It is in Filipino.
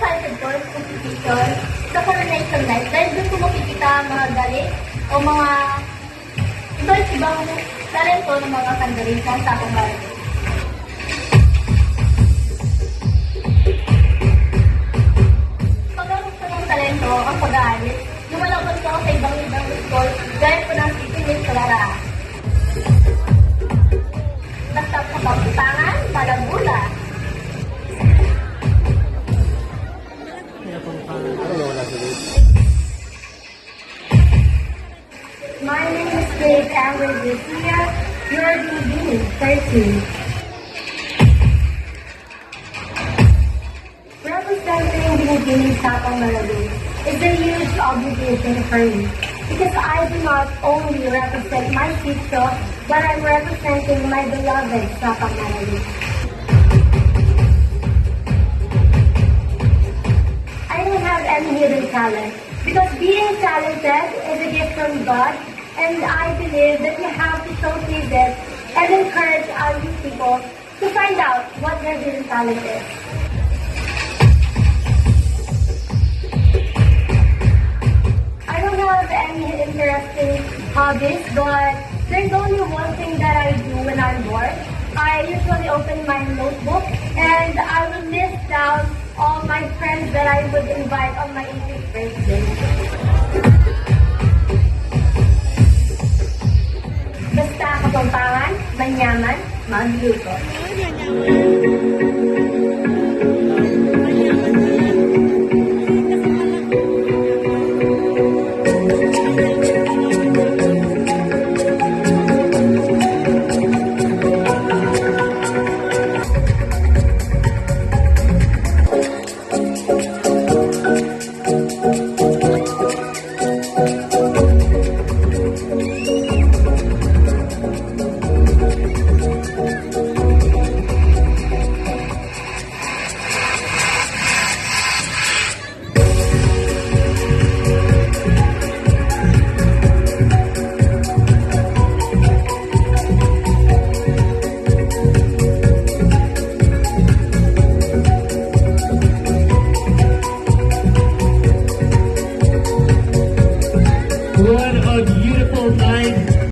excited ko sa competition sa Coronation Night dahil doon ko makikita mga galit o mga iba't ibang talento ng mga kandidates sa akong barangay. Pagkaroon ko ng talento ang pag-aalis, lumalaban ko sa ibang school dahil ko ng sipilis sa laraan. Basta sa pagputangan, malabula. My name is Dave Amber Garcia. You're being 13. Representing Binibini Sapang Malabon is a huge obligation for me because I do not only represent my sitio, but I'm representing my beloved Sapang Malabon. I don't have any hidden talent because being talented is a gift from God, and I believe that we have to showcase it and encourage our youth people to find out what their hidden talent is. I don't have any interesting hobbies, but there's only one thing that I do when I'm bored. I usually open my notebook and I will list down all my friends that I would invite on my 18th birthday. Basta Kapampangan, manyaman, magluto.